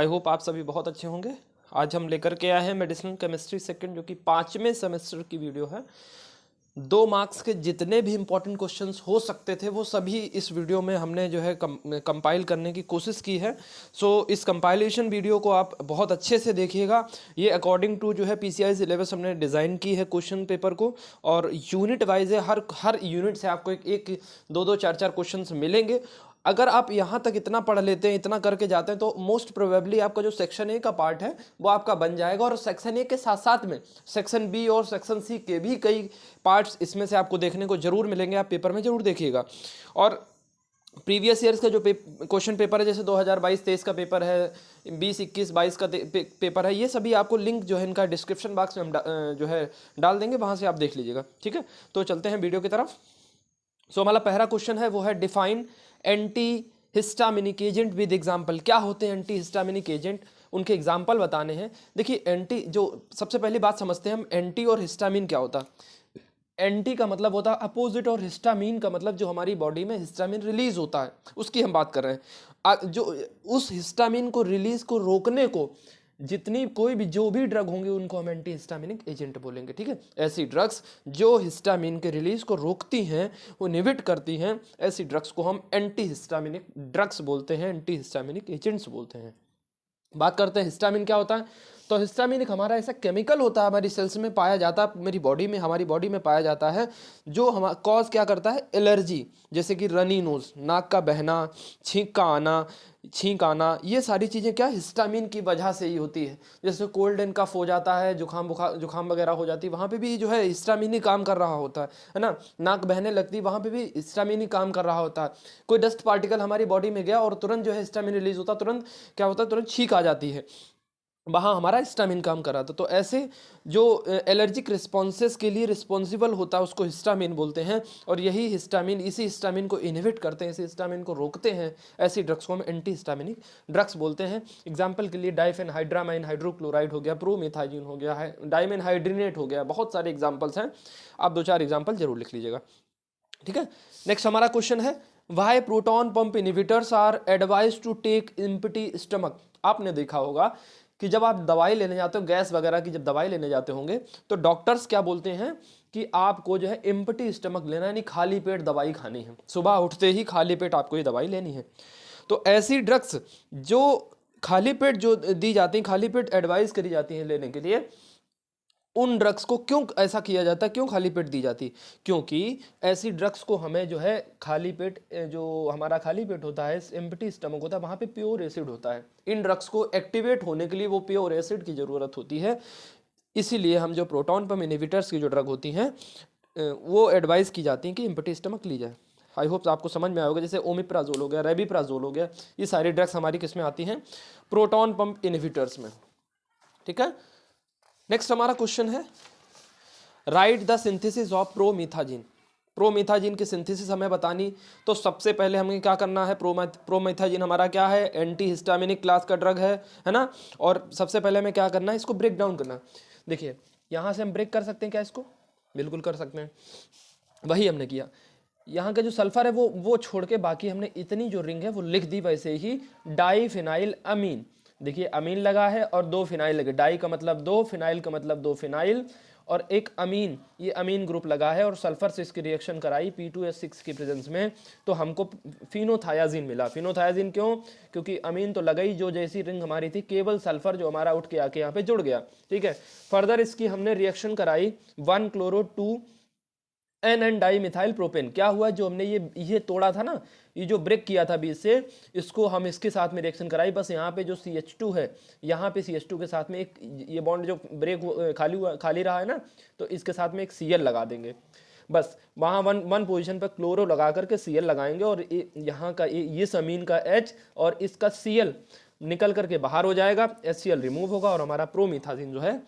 Hope आप सभी बहुत अच्छे होंगे। आज हम लेकर के आए हैं मेडिसिनल केमिस्ट्री सेकंड, जो कि 5वें सेमेस्टर की वीडियो है। 2 मार्क्स के जितने भी इंपॉर्टेंट क्वेश्चंस हो सकते थे वो सभी इस वीडियो में हमने जो है कंपाइल करने की कोशिश की है। सो इस कंपाइलेशन वीडियो को आप बहुत अच्छे से देखिएगा। ये अकॉर्डिंग टू जो है पीसीआई सिलेबस हमने डिज़ाइन की है क्वेश्चन पेपर को, और यूनिट वाइज है। हर यूनिट से आपको एक दो दो चार चार क्वेश्चंस मिलेंगे। अगर आप यहाँ तक इतना पढ़ लेते हैं, इतना करके जाते हैं, तो मोस्ट प्रोबेबली आपका जो सेक्शन ए का पार्ट है वो आपका बन जाएगा। और सेक्शन ए के साथ साथ में सेक्शन बी और सेक्शन सी के भी कई पार्ट्स इसमें से आपको देखने को जरूर मिलेंगे। आप पेपर में जरूर देखिएगा। और प्रीवियस ईयर्स का जो क्वेश्चन पेपर है, जैसे 2022-23 का पेपर है, 20-21-22 का पेपर है, ये सभी आपको लिंक जो है इनका डिस्क्रिप्शन बॉक्स में हम जो है डाल देंगे, वहाँ से आप देख लीजिएगा। ठीक है, तो चलते हैं वीडियो की तरफ। सो हमारा पहला क्वेश्चन है वो है define anti histaminic agent with example. क्या होते हैं एंटी हिस्टामिनिक एजेंट, उनके एग्जाम्पल बताने हैं। देखिए एंटी, जो सबसे पहली बात समझते हैं हम, एंटी और हिस्टामिन क्या होता है। एंटी का मतलब होता है अपोजिट, और हिस्टामिन का मतलब जो हमारी बॉडी में हिस्टामिन रिलीज होता है उसकी हम बात कर रहे हैं। जो उस हिस्टामिन को रिलीज को रोकने को जितनी जो भी ड्रग होंगे उनको हम एंटी हिस्टामिनिक एजेंट बोलेंगे। ठीक है, ऐसी ड्रग्स जो हिस्टामिन के रिलीज को रोकती हैं, वो इनहिबिट करती हैं, ऐसी ड्रग्स को हम एंटी हिस्टामिनिक ड्रग्स बोलते हैं, एंटी हिस्टामिनिक एजेंट्स बोलते हैं। बात करते हैं हिस्टामिन क्या होता है। तो हिस्टामिन एक हमारा ऐसा केमिकल होता है, हमारी सेल्स में पाया जाता है, हमारी बॉडी में पाया जाता है, जो हम कॉज क्या करता है, एलर्जी, जैसे कि रनी नोज, नाक का बहना, छींक आना, ये सारी चीज़ें क्या हिस्टामिन की वजह से ही होती है। जैसे कोल्ड एंड कफ हो जाता है, जुकाम वगैरह हो जाती है, वहाँ पे भी जो है हिस्टामिन ही काम कर रहा होता है ना। नाक बहने लगती है, वहाँ पे भी हिस्टामिन ही काम कर रहा होता है। कोई डस्ट पार्टिकल हमारी बॉडी में गया और तुरंत जो है हिस्टामिन रिलीज होता है, तुरंत क्या होता है, तुरंत छींक आ जाती है, वहाँ हमारा हिस्टामिन काम कर रहा था। तो ऐसे जो एलर्जिक रिस्पॉन्सेस के लिए रिस्पॉन्सिबल होता है उसको हिस्टामिन बोलते हैं, और इसी हिस्टामिन को इनहिबिट करते हैं, इसी हिस्टामिन को रोकते हैं। ऐसी ड्रग्स को हम एंटी हिस्टामिनिक ड्रग्स बोलते हैं। एग्जाम्पल के लिए डाइफेनहाइड्रामाइन हाइड्रोक्लोराइड हो गया, प्रोमेथाजिन हो गया, डाइमेनहाइड्रिनेट हो गया, बहुत सारे एग्जाम्पल्स हैं। आप 2-4 एग्जाम्पल जरूर लिख लीजिएगा। ठीक है, नेक्स्ट हमारा क्वेश्चन है why proton pump inhibitors are advise to take empty stomach. आपने देखा होगा कि जब आप दवाई लेने जाते हो, गैस वगैरह की जब दवाई लेने जाते होंगे, तो डॉक्टर्स क्या बोलते हैं कि आपको जो है एम्प्टी स्टमक लेना, यानी खाली पेट दवाई खानी है। सुबह उठते ही खाली पेट आपको ये दवाई लेनी है। तो ऐसी ड्रग्स जो खाली पेट जो दी जाती हैं, खाली पेट एडवाइस करी जाती हैं लेने के लिए, उन ड्रग्स को क्यों ऐसा किया जाता है, क्यों खाली पेट दी जाती? क्योंकि ऐसी ड्रग्स को हमें जो है खाली पेट, जो हमारा खाली पेट होता है, एम्प्टी स्टमक होता है, वहाँ पे प्योर एसिड होता है। इन ड्रग्स को एक्टिवेट होने के लिए वो प्योर एसिड की ज़रूरत होती है। इसीलिए हम जो प्रोटॉन पंप इनहिबिटर्स की जो ड्रग होती हैं वो एडवाइस की जाती हैं कि एम्प्टी स्टमक ली जाए। आई होप आपको समझ में आएगा। जैसे ओमिप्राजोल हो गया, रेबिप्राजोल हो गया, ये सारी ड्रग्स हमारी किस में आती हैं, प्रोटॉन पंप इनहिबिटर्स में। ठीक है, नेक्स्ट हमारा क्वेश्चन है right the synthesis of promethazine. Promethazine की सिंथेसिस हमें बतानी, तो सबसे पहले हमें क्या करना है, प्रोमेथाजिन हमारा क्या है, एंटी हिस्टामिनिक क्लास का ड्रग है ना। और सबसे पहले हमें क्या करना है, इसको ब्रेक डाउन करना। देखिए यहाँ से हम ब्रेक कर सकते हैं क्या, इसको बिल्कुल कर सकते हैं, वही हमने किया। यहाँ का जो सल्फर है वो छोड़ के बाकी हमने इतनी जो रिंग है वो लिख दी वैसे ही, डाईफिनाइल अमीन। देखिए अमीन लगा है और 2 फिनाइल लगे, डाई का मतलब 2, फिनाइल का मतलब 2 फिनाइल, और एक अमीन, ये अमीन ग्रुप लगा है, और सल्फर से इसकी रिएक्शन कराई P2S6 की प्रेजेंस में, तो हमको फिनोथायाजिन मिला। फिनोथायाजिन क्यों, क्योंकि अमीन तो लगा ही, जो जैसी रिंग हमारी थी, केवल सल्फर जो हमारा उठ के आके यहाँ पे जुड़ गया। ठीक है, फर्दर इसकी हमने रिएक्शन कराई 1-chloro-2 N di methyl propane. क्या हुआ, जो हमने ये तोड़ा था ना, ये जो ब्रेक किया था बीच से, इसको हम इसके साथ में रिएक्शन कराई। बस यहाँ पे जो CH2 है, यहाँ पे CH2 के साथ में एक ये बॉन्ड जो ब्रेक खाली रहा है ना, तो इसके साथ में एक Cl लगा देंगे। बस वहाँ वन पोजीशन पर क्लोरो लगा करके Cl लगाएंगे, और यहाँ का इस अमीन का H और इसका Cl निकल करके बाहर हो जाएगा, HCl रिमूव होगा, और हमारा प्रोमेथाजिन जो है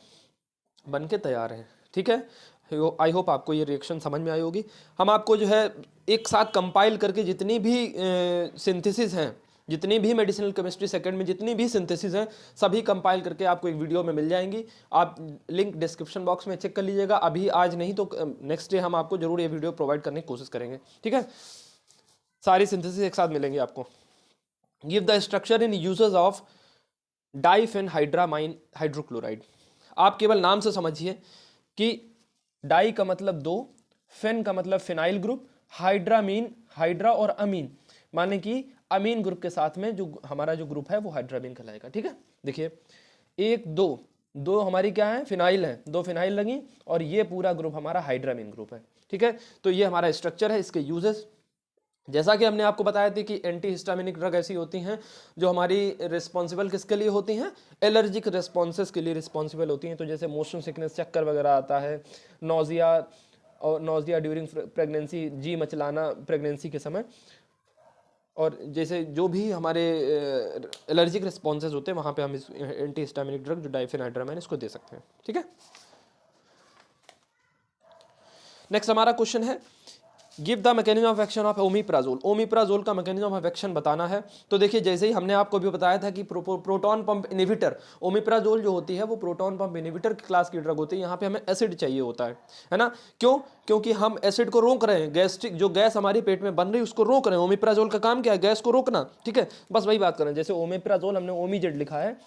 बन के तैयार है। ठीक है, आई होप आपको ये रिएक्शन समझ में आई होगी। हम आपको जो है एक साथ कंपाइल करके जितनी भी सिंथेसिस हैं, जितनी भी मेडिसिनल केमिस्ट्री सेकंड में जितनी भी सिंथेसिस हैं, सभी कंपाइल करके आपको एक वीडियो में मिल जाएंगी। आप लिंक डिस्क्रिप्शन बॉक्स में चेक कर लीजिएगा। अभी आज नहीं तो नेक्स्ट डे हम आपको जरूर ये वीडियो प्रोवाइड करने की कोशिश करेंगे। ठीक है, सारी सिंथेसिस एक साथ मिलेंगी आपको। Give the structure in uses of डाइफेनहाइड्रामाइन hydrochloride. आप केवल नाम से समझिए कि डाई का मतलब दो, फेन का मतलब फिनाइल ग्रुप, हाइड्रामीन, हाइड्रा और अमीन, माने कि अमीन ग्रुप के साथ में जो हमारा जो ग्रुप है वो हाइड्रामीन कहलाएगा। ठीक है, देखिए एक दो, दो हमारी क्या है, फिनाइल है, दो फिनाइल लगी और ये पूरा ग्रुप हमारा हाइड्रामीन ग्रुप है। ठीक है, तो ये हमारा स्ट्रक्चर है। इसके यूजेस जैसा कि हमने आपको बताया था कि एंटी हिस्टामिनिक ड्रग ऐसी होती हैं जो हमारी रिस्पॉन्सिबल किसके लिए होती हैं, एलर्जिक रिस्पॉन्सेस के लिए रिस्पॉन्सिबल होती हैं। तो जैसे मोशन सिकनेस, चक्कर वगैरह आता है, नोजिया और नोजिया ड्यूरिंग प्रेगनेंसी, जी मचलाना प्रेगनेंसी के समय, और जैसे जो भी हमारे एलर्जिक रिस्पॉन्सेज होते हैं वहाँ पे हम इस एंटी हिस्टामिनिक ड्रग जो डाइफेनहाइड्रामाइन इसको दे सकते हैं। ठीक है, नेक्स्ट हमारा क्वेश्चन है give the mechanism of action of omeprazole. Omeprazole का मैकेनिज्म ऑफ एक्शन बताना है। तो देखिए जैसे ही हमने आपको भी बताया था कि प्रोटॉन पंप इनहिबिटर, ओमिप्राजोल जो होती है वो प्रोटॉन पंप इनहिबिटर क्लास की ड्रग होती है। यहाँ पे हमें एसिड चाहिए होता है ना, क्यों? क्योंकि हम एसिड को रोक रहे हैं, गैस्ट्रिक जो गैस हमारी पेट में बन रही है उसको रोक रहे हैं। ओमिप्राजोल का काम क्या है, गैस को रोकना। ठीक है, बस वही बात करें। जैसे ओमिप्राजोल हमने ओमीजेड लिखा है,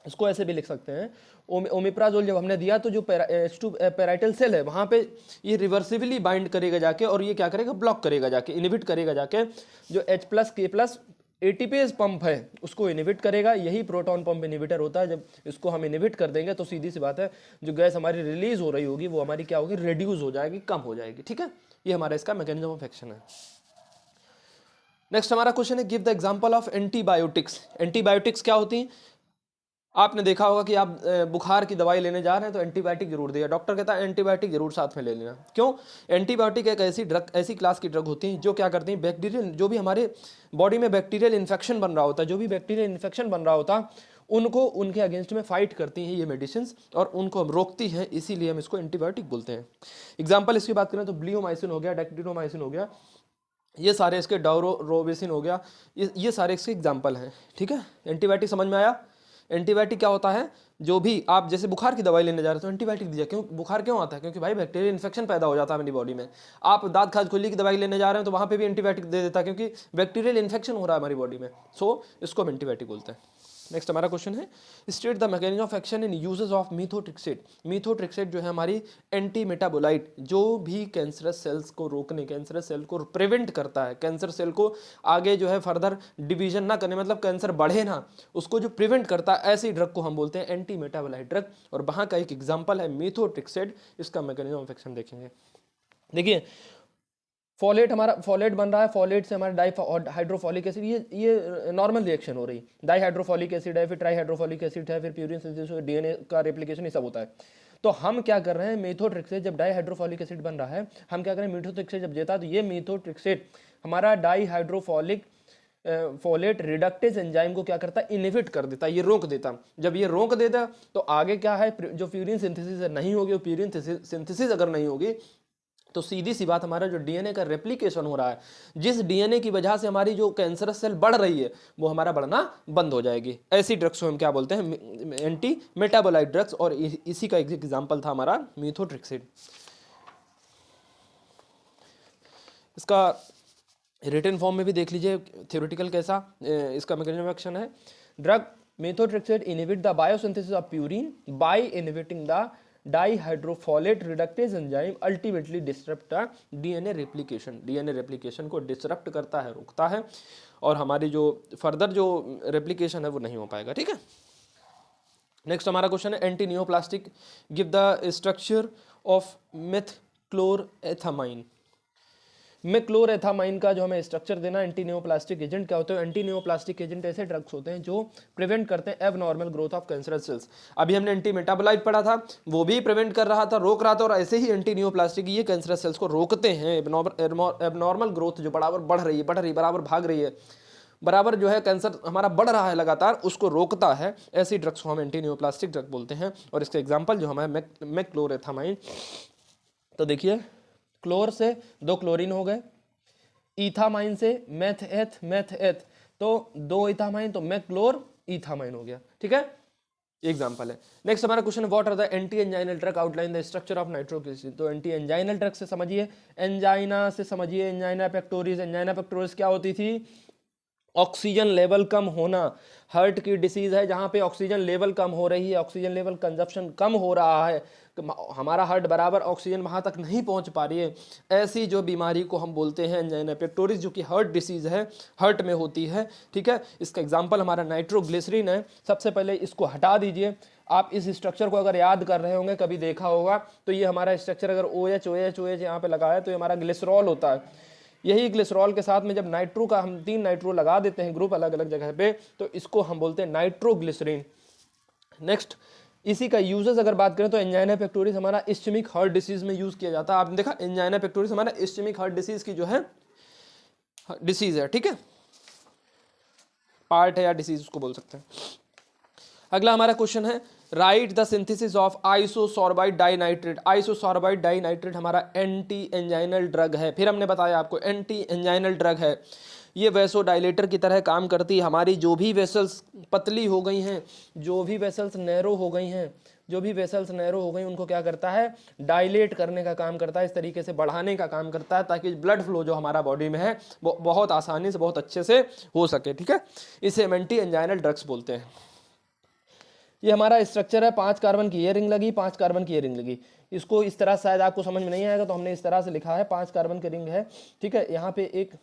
इसको ऐसे भी लिख सकते हैं, ओमिप्राजोल जब हमने दिया तो जो पैराइटल सेल है वहाँ पे ये रिवर्सिबली बाइंड करेगा जाके, और ये क्या करेगा, ब्लॉक करेगा जाके, इनहिबिट करेगा जाके, जो H+K+ एटीपेज पंप है उसको इनहिबिट करेगा। यही प्रोटॉन पंप इनहिबिटर होता है। जब इसको हम इनहिबिट कर देंगे तो सीधी सी बात है जो गैस हमारी रिलीज हो रही होगी वो हमारी क्या होगी, रिड्यूस हो जाएगी, कम हो जाएगी। ठीक है, ये हमारा इसका मैकेनिज्म ऑफ एक्शन है। नेक्स्ट हमारा क्वेश्चन है give the example of antibiotics. Antibiotics क्या होती हैं? आपने देखा होगा कि आप बुखार की दवाई लेने जा रहे हैं तो एंटीबायोटिक जरूर दिया, डॉक्टर कहता है एंटीबायोटिक जरूर साथ में ले लेना। क्यों? एंटीबायोटिक एक ऐसी ड्रग, ऐसी क्लास की ड्रग होती है जो क्या करती हैं, बैक्टीरियल, जो भी हमारे बॉडी में बैक्टीरियल इन्फेक्शन बन रहा होता है, जो भी बैक्टीरियल इन्फेक्शन बन रहा होता उनको, उनके अगेंस्ट में फाइट करती हैं ये मेडिसिन और उनको हम रोकती हैं, इसीलिए हम इसको एंटीबायोटिक बोलते हैं। एग्जाम्पल इसकी बात करें तो ब्लियोमाइसिन हो गया, डेक्टिनोमाइसिन हो गया, ये सारे इसके, डायरोबिसिन हो गया, ये सारे इसके एग्जाम्पल हैं। ठीक है, एंटीबायोटिक समझ में आया? एंटीबायोटिक क्या होता है, जो भी आप जैसे बुखार की दवाई लेने जा रहे हो तो एंटीबायोटिक दीजिए। क्यों बुखार क्यों आता है? क्योंकि भाई बैक्टीरियल इन्फेक्शन पैदा हो जाता है मेरी बॉडी में। आप दांत खाज खुजली की दवाई लेने जा रहे हैं तो वहाँ पे भी एंटीबायोटिक दे देता है क्योंकि बैक्टीरियल इन्फेक्शन हो रहा है हमारी बॉडी में। सो इसको हम एंटीबायोटिक बोलते हैं। नेक्स्ट हमारा क्वेश्चन है state the mechanism of action in uses of methotrexate. Methotrexate जो है हमारी एंटी मेटाबोलाइट, जो भी कैंसरस सेल्स को रोकने, कैंसरस सेल को प्रिवेंट करता है, कैंसर सेल को आगे जो है फर्दर डिवीजन ना करने, मतलब कैंसर बढ़े ना, उसको जो प्रिवेंट करता है, ऐसी ड्रग को हम बोलते हैं एंटी मेटाबोलाइट ड्रग। और वहाँ का एक एग्जाम्पल है मीथोट्रिक्सेट। इसका मैकेनिज्म ऑफ एक्शन देखेंगे। देखिए फॉलेट, हमारा फॉलेट बन रहा है, फॉलेट से हमारा डाई हाइड्रोफोलिक एसिड, ये नॉर्मल रिएक्शन हो रही, डाई हाइड्रोफोलिक एसिड है, फिर ट्राई हाइड्रोफोलिक एसिड है, फिर प्यूरिन सिंथेसिस, डीएनए का रेप्लिकेशन, ये सब होता है। तो हम क्या कर रहे हैं, मीथोट्रिक्सेट, जब डाई हाइड्रोफोलिक एसिड बन रहा है, हम क्या करें, मीथोट्रिक्सेट जब देता है तो ये मीथोट्रिक्सेट हमारा डाई हाइड्रोफोलिक फोलेट रिडक्टेज एंजाइम को क्या करता है, इनहिबिट कर देता, ये रोक देता। जब ये रोक देता तो आगे क्या है, जो प्यूरिन सिंथेसिस नहीं होगी, वो प्यूरिन सिंथेसिस अगर नहीं होगी तो सीधी सी बात, हमारा जो डीएनए का रेप्लिकेशन हो रहा है, जिस डीएनए की वजह से हमारी जो कैंसरस सेल बढ़ रही है वो हमारा बढ़ना बंद हो जाएगी। ऐसी ड्रग्स को हम क्या बोलते हैं, एंटी मेटाबोलाइट ड्रग्स। और इसी का एक एग्जांपल था हमारा मीथोट्रिक्सेट। इसका रिटन फॉर्म में भी देख लीजिए थ्योरेटिकल कैसा इसका मैकेनिज्म ऑफ एक्शन है। Drug methotrexate inhibit the biosynthesis of purine by inhibiting the dihydrofolate reductase enzyme ultimately disturb the DNA replication. DNA replication को डिस्टर्ब करता है, रोकता है, और हमारी जो फर्दर जो रेप्लिकेशन है वो नहीं हो पाएगा। ठीक है, नेक्स्ट हमारा क्वेश्चन है antineoplastic give the structure of mechlorethamine. Mechlorethamine का जो हमें स्ट्रक्चर देना, एंटी नियोप्लास्टिक एजेंट क्या होते हैं, एंटी नियोप्लास्टिक एजेंट ऐसे ड्रग्स होते हैं जो प्रिवेंट करते हैं abnormal growth of cancerous cells. अभी हमने एंटी मेटाबोलाइट पढ़ा था, वो भी प्रिवेंट कर रहा था, रोक रहा था, और ऐसे ही एंटी नियोप्लास्टिक ये कैंसरस सेल्स को रोकते हैं, एबनॉर्मल ग्रोथ जो बराबर बढ़ रही है, बराबर भाग रही है, बराबर जो है कैंसर हमारा बढ़ रहा है लगातार, उसको रोकता है। ऐसी ड्रग्स को हम एंटी नियोप्लास्टिक ड्रग बोलते हैं। और इसका एग्जाम्पल जो हमारे मेक्लोरेथामाइन, तो देखिए क्लोर से दो क्लोरीन हो गए, इथामाइन से मेथ एथ, तो दो इथामाइन, तो मेक्लोर इथामाइन हो गया। ठीक है, एग्जांपल है। नेक्स्ट हमारा क्वेश्चन है what are the anti anginal drug outline the structure of nitroglycerine. तो एंटी एंजाइनल ड्रग से समझिए, एंजाइना से समझिए, एंजाइना पेक्टोरिस। एंजाइना पेक्टोरिस क्या होती थी, ऑक्सीजन लेवल कम होना, हार्ट की डिसीज है जहाँ पे ऑक्सीजन लेवल कम हो रही है, ऑक्सीजन लेवल कंजप्शन कम हो रहा है, हमारा हार्ट बराबर ऑक्सीजन वहाँ तक नहीं पहुँच पा रही है, ऐसी जो बीमारी को हम बोलते हैं एंजाइना पेक्टोरिस, जो कि हार्ट डिसीज है, हार्ट में होती है। ठीक है, इसका एग्जाम्पल हमारा नाइट्रोग्लिसरीन है। सबसे पहले इसको हटा दीजिए। आप इस स्ट्रक्चर को अगर याद कर रहे होंगे, कभी देखा होगा, तो ये हमारा स्ट्रक्चर अगर OH OH OH यहाँ पे लगा है तो ये हमारा ग्लिसरॉल होता है। यही ग्लिसरॉल के साथ में जब नाइट्रो का हम 3 नाइट्रो लगा देते हैं ग्रुप अलग अलग जगह पे, तो इसको हम बोलते हैं नाइट्रोग्लिसरीन। नेक्स्ट, इसी का यूजेस अगर बात करें तो एंजाइना पेक्टोरिस हमारा इस्चेमिक हार्ट डिसीज में यूज किया जाता है। आपने देखा एंजाइना पेक्टोरिस हमारा इस्चेमिक हार्ट डिसीज की जो है डिसीज है। ठीक है, पार्ट है या डिसीज उसको बोल सकते हैं। अगला हमारा क्वेश्चन है, right the synthesis of आइसोसोर्बाइड dinitrate. आइसोसोर्बाइड dinitrate हमारा एंटी एंजाइनल ड्रग है। फिर हमने बताया आपको एंटी एंजाइनल ड्रग है। ये वैसोडाइलेटर की तरह काम करती है। हमारी जो भी वेसल्स पतली हो गई हैं, जो भी वेसल्स नैरो हो गई हैं, जो भी वेसल्स नैरो हो गई उनको क्या करता है, डायलेट करने का काम करता है, इस तरीके से बढ़ाने का काम करता है, ताकि ब्लड फ्लो जो हमारा बॉडी में है वो बहुत आसानी से बहुत अच्छे से हो सके। ठीक है, इसे हम एंटी एंजाइनल ड्रग्स बोलते हैं। ये हमारा स्ट्रक्चर है, 5 कार्बन की ये रिंग लगी, 5 कार्बन की ये रिंग लगी। इसको इस तरह शायद आपको समझ में नहीं आएगा, तो हमने इस तरह से लिखा है, 5 कार्बन की रिंग है। ठीक है, यहाँ पे एक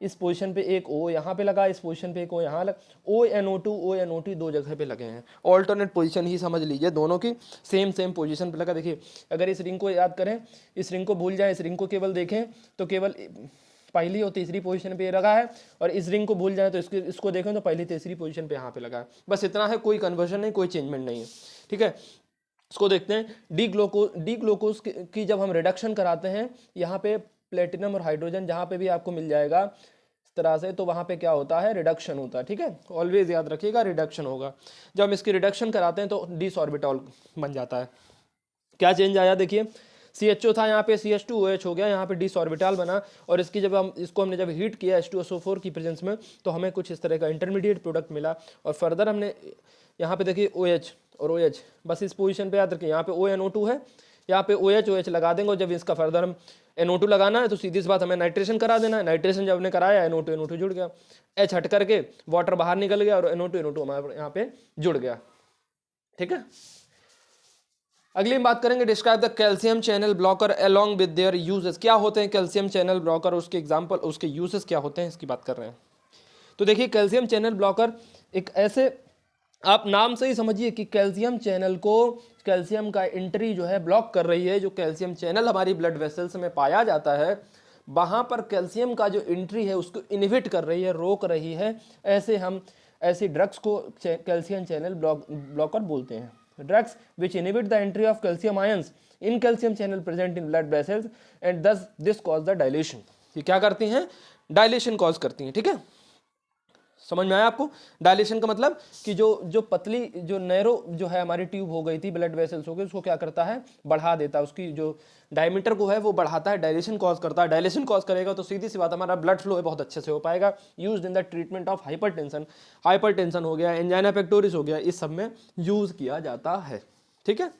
इस पोजीशन पे एक O यहाँ पे लगा, इस पोजीशन पे एक O यहाँ लगा, ONO2 दो जगह पे लगे हैं। ऑल्टरनेट पोजीशन ही समझ लीजिए, दोनों की सेम पोजीशन पे लगा। देखिए, अगर इस रिंग को याद करें, इस रिंग को भूल जाए, इस रिंग को केवल देखें तो केवल पहली और तीसरी पोजीशन पे लगा है, और इस रिंग को भूल जाए तो इसको देखें तो पहली तीसरी पोजीशन पे यहाँ पे लगा है। बस इतना है, कोई कन्वर्जन नहीं, कोई चेंजमेंट नहीं है। ठीक है, इसको देखते हैं। डी ग्लूकोज की जब हम रिडक्शन कराते हैं, यहाँ पे प्लेटिनम और हाइड्रोजन जहाँ पे भी आपको मिल जाएगा इस तरह से, तो वहाँ पे क्या होता है, रिडक्शन होता है। ठीक है, ऑलवेज याद रखिएगा, रिडक्शन होगा। जब हम इसकी रिडक्शन कराते हैं तो डिस ऑर्बिटॉल बन जाता है। क्या चेंज आया, देखिए, CHO था, यहाँ पे CH2OH हो गया, यहाँ पे डिस ऑर्बिटल बना, और इसकी जब हमने जब हीट किया H2SO4 की प्रेजेंस में, तो हमें कुछ इस तरह का इंटरमीडिएट प्रोडक्ट मिला। और फर्दर हमने यहाँ पे देखिए OH और OH, बस इस पोजीशन पे याद रखिए, यहाँ पे ONO2 है, यहाँ पे OH OH लगा देंगे, और जब इसका फर्दर हम NO2 लगाना है तो सीधी सी बात हमें नाइट्रेशन करा देना है। नाइट्रेशन जब हमने कराया, NO2 जुड़ गया, H हट करके वाटर बाहर निकल गया, और NO2 हमारे यहाँ पे जुड़ गया। ठीक है, अगली बात करेंगे, describe the calcium channel blocker along with their uses. क्या होते हैं कैल्शियम चैनल ब्लॉकर, उसके एग्जांपल, उसके यूजेस क्या होते हैं, इसकी बात कर रहे हैं। तो देखिए, कैल्शियम चैनल ब्लॉकर एक ऐसे, आप नाम से ही समझिए कि कैल्शियम चैनल को, कैल्शियम का एंट्री जो है ब्लॉक कर रही है। जो कैल्शियम चैनल हमारी ब्लड वेसल्स में पाया जाता है, वहाँ पर कैल्शियम का जो एंट्री है उसको इनहिबिट कर रही है, रोक रही है। ऐसी ड्रग्स को कैल्शियम चैनल ब्लॉकर बोलते हैं। Drugs which inhibit the entry of calcium ions in calcium channel present in blood vessels and thus this cause the dilation। ये क्या करती हैं, डायलेशन कॉज करती हैं। ठीक है, समझ में आया आपको। डायलेशन का मतलब कि जो पतली, जो नैरो जो है हमारी ट्यूब हो गई थी, ब्लड वेसल्स हो गई, उसको क्या करता है, बढ़ा देता है, उसकी जो डायमीटर को है वो बढ़ाता है, डायलेशन कॉज करता है। डायलेशन कॉज करेगा तो सीधी सी बात हमारा ब्लड फ्लो है बहुत अच्छे से हो पाएगा। Used in the treatment of hypertension हो गया, एंजाइना पेक्टोरिस हो गया, इस सब में यूज किया जाता है। ठीक है,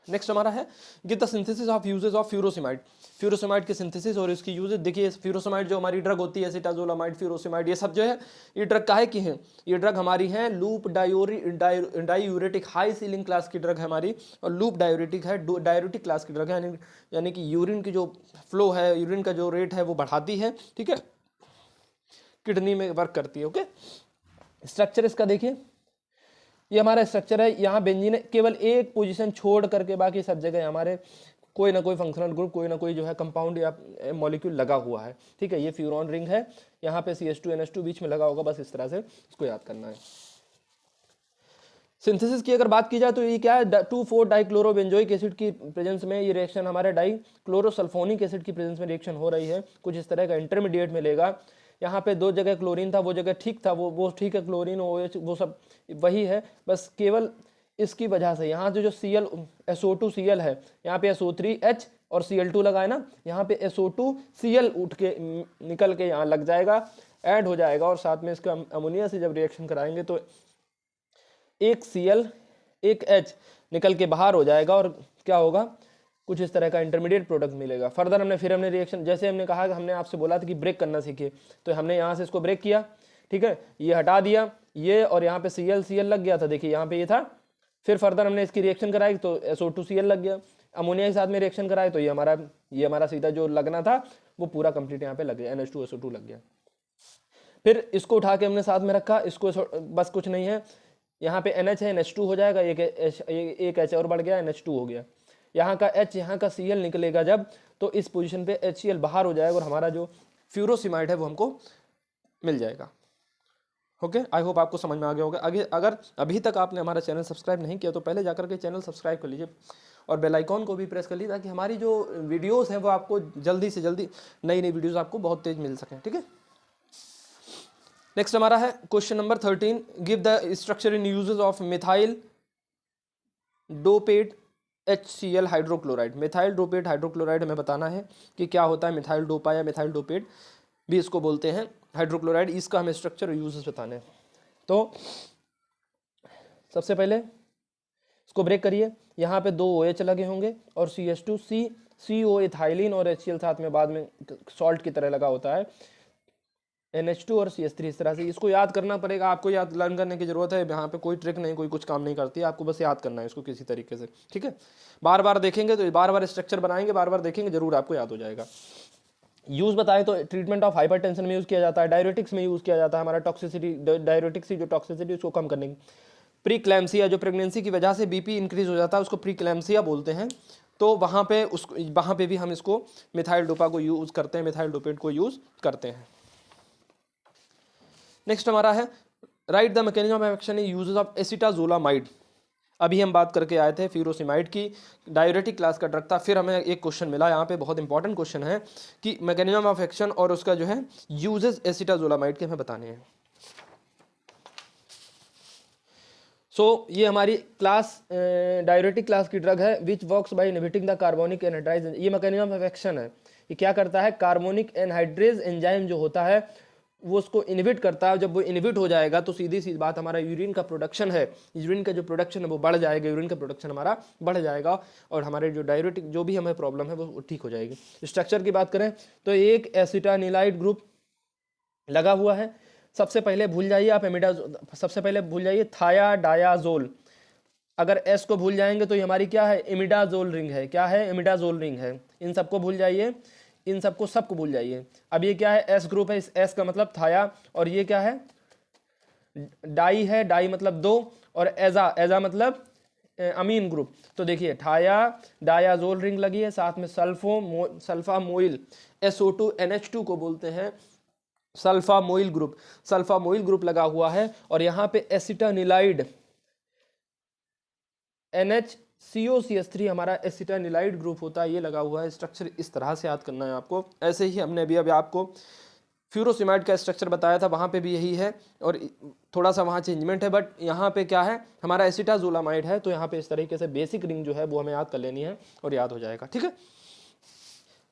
नेक्स्ट हमारा है, give the synthesis of uses of furosemide. Furosemide की सिंथेसिस और इसकी यूजेस। देखिए, फ्यूरोसिमाइड जो हमारी ड्रग होती है, एसिटाजोलामाइड, फ्यूरोसिमाइड, ये सब जो है, ये ड्रग काहे की है, ये ड्रग हमारी है loop diuretic, high ceiling class की ड्रग है हमारी, और लूप डायूरेटिक है, डायूरेटिक क्लास की ड्रग है, यानी कि यूरिन की जो फ्लो है, यूरिन का जो रेट है वो बढ़ाती है। ठीक है, किडनी में वर्क करती है। ओके, स्ट्रक्चर इसका देखिए, ये हमारा स्ट्रक्चर है। यहाँ बेंजीन केवल एक पोजीशन छोड़ करके बाकी सब जगह हमारे कोई ना कोई फंक्शनल ग्रुप, कोई ना कोई जो है कंपाउंड या मॉलिक्यूल लगा हुआ है। ठीक है, ये फ्यूरॉन रिंग है, यहाँ पे CH2NH2 बीच में लगा होगा, बस इस तरह से इसको याद करना है। सिंथेसिस की अगर बात की जाए तो ये क्या है, 2,4 डाइक्लोरोबेंजोइक एसिड की प्रेजेंस में ये रिएक्शन हमारे डाइक्लोरोसल्फोनिक एसिड की प्रेजेंस में रिएक्शन हो रही है। कुछ इस तरह का इंटरमीडिएट मिलेगा। यहाँ पे 2 जगह क्लोरीन था, वो जगह ठीक था, वो ठीक है, क्लोरीन OH वो सब वही है, बस केवल इसकी वजह से यहाँ जो Cl SO2Cl है, यहाँ पे SO3H और Cl2 लगा है ना, यहाँ पे SO2Cl उठ के निकल के यहाँ लग जाएगा, ऐड हो जाएगा, और साथ में इसका अमोनिया से जब रिएक्शन कराएंगे तो एक Cl एक H निकल के बाहर हो जाएगा, और क्या होगा, कुछ इस तरह का इंटरमीडिएट प्रोडक्ट मिलेगा। फर्दर हमने रिएक्शन, जैसे हमने कहा कि हमने आपसे बोला था कि ब्रेक करना सीखिए, तो हमने यहाँ से इसको ब्रेक किया, ठीक है, ये हटा दिया ये, और यहाँ पे Cl लग गया था, देखिए यहाँ पे ये था। फिर फर्दर हमने इसकी रिएक्शन कराई तो SO2Cl लग गया, अमोनिया के साथ में रिएक्शन कराए तो ये हमारा सीधा जो लगना था वो पूरा कंप्लीट यहाँ पे लग गया, NH2SO2 लग गया। फिर इसको उठा के हमने साथ में रखा, इसको बस कुछ नहीं है, यहाँ पे NH है, NH2 हो जाएगा, एक H और बढ़ गया, NH2 हो गया। यहाँ का H, यहाँ का Cl निकलेगा जब, तो इस पोजीशन पे HCl बाहर हो जाएगा और हमारा जो फ्यूरोसिमाइड है वो हमको मिल जाएगा। ओके, आई होप आपको समझ में आ गया होगा। आगे अगर अभी तक आपने हमारा चैनल सब्सक्राइब नहीं किया तो पहले जाकर के चैनल सब्सक्राइब कर लीजिए और बेल आइकॉन को भी प्रेस कर लीजिए, ताकि हमारी जो वीडियोस हैं वो आपको जल्दी से जल्दी नई वीडियोस आपको बहुत तेज मिल सकें, ठीक है। नेक्स्ट हमारा है question number 13, give the structure in uses of methyl dopate HCl hydrochloride. Methyl dopate hydrochloride हमें बताना है कि क्या होता है। मिथाइल डोपा या मिथाइल डोपेट भी इसको बोलते हैं, हाइड्रोक्लोराइड, इसका हमें स्ट्रक्चर यूजेस बताने हैं। तो सबसे पहले इसको ब्रेक करिए, यहाँ पे 2 OH लगे होंगे और CH2C, CO इथाइलिन और HCl साथ में बाद में सॉल्ट की तरह लगा होता है, NH2 और CH3। इस तरह से इसको याद करना पड़ेगा, आपको याद लर्न करने की जरूरत है। यहाँ पे कोई ट्रिक नहीं, कोई कुछ काम नहीं करती है, आपको बस याद करना है इसको किसी तरीके से, ठीक है। बार बार देखेंगे तो बार बार स्ट्रक्चर बनाएंगे, बार बार देखेंगे, जरूर आपको याद हो जाएगा। यूज बताए तो ट्रीटमेंट ऑफ हाइपरटेंशन में यूज किया जाता है, डायरेटिक्स में यूज किया जाता है, हमारा टॉक्सिसिटी, डायरेटिक्स की जो टॉक्सिसिटी उसको कम करने की। प्रीक्लैम्सिया, जो प्रेगनेंसी की वजह से BP इंक्रीज हो जाता है उसको प्रीक्लैम्सिया बोलते हैं, तो वहाँ पे भी हम इसको मिथाइल डोपा को यूज करते हैं, मिथाइल डोपेट को यूज करते हैं। नेक्स्ट हमारा है right the mechanism of action uses of acetazolamide. अभी हम बात करके आए थे फ्यूरोसिमाइड की, डायरेटिक क्लास का ड्रग था। फिर हमें एक क्वेश्चन मिला यहाँ पे, बहुत इंपॉर्टेंट क्वेश्चन है कि मैकेनिज्म ऑफ एक्शन और उसका जो है यूजेस एसिटाजोलामाइड के हमें बताने हैं। सो ये हमारी क्लास डायरेटिक क्लास की ड्रग है, which works by inhibiting the carbonic anhydrase. ये मैकेनिज्म ऑफ एक्शन है, ये क्या करता है, कार्बोनिक एनहाइड्रेज एंजाइम जो होता है वो उसको इनहिबिट करता है। जब वो इनहिबिट हो जाएगा तो सीधी सी बात, हमारा यूरिन का प्रोडक्शन है, यूरिन का जो प्रोडक्शन है वो बढ़ जाएगा, यूरिन का प्रोडक्शन हमारा बढ़ जाएगा और हमारे जो डायरेटिक जो भी हमें प्रॉब्लम है वो ठीक हो जाएगी। स्ट्रक्चर की बात करें तो एक एसिटानिलाइड ग्रुप लगा हुआ है। सबसे पहले भूल जाइए आप सबसे पहले भूल जाइए थायाडायाजोल। अगर S को भूल जाएंगे तो ये हमारी क्या है, इमिडाजोल रिंग है। क्या है, इमिडाजोल रिंग है। इन सबको भूल जाइए, इन सबको भूल जाइए। अब ये क्या है, S ग्रुप है, इस S का मतलब थाया, और ये क्या है, डाई है, डाई मतलब 2, और एजा मतलब अमीन ग्रुप। तो देखिए थाया डायाजोल रिंग लगी है, साथ में सल्फामोइल SO2 NH2 को बोलते हैं सल्फामोइल ग्रुप, सल्फामोइल ग्रुप लगा हुआ है। और यहाँ पे एसिटानिलाइड NHCOCH3 हमारा एसिटानिलाइड ग्रुप होता है, ये लगा हुआ है। स्ट्रक्चर इस तरह से याद करना है आपको। ऐसे ही हमने अभी आपको फ्यूरोसिमाइड का स्ट्रक्चर बताया था, वहाँ पे भी यही है और थोड़ा सा वहाँ चेंजमेंट है, बट यहाँ पे क्या है, हमारा एसिटाजोलामाइड है। तो यहाँ पे इस तरीके से बेसिक रिंग जो है वो हमें याद कर लेनी है और याद हो जाएगा, ठीक है।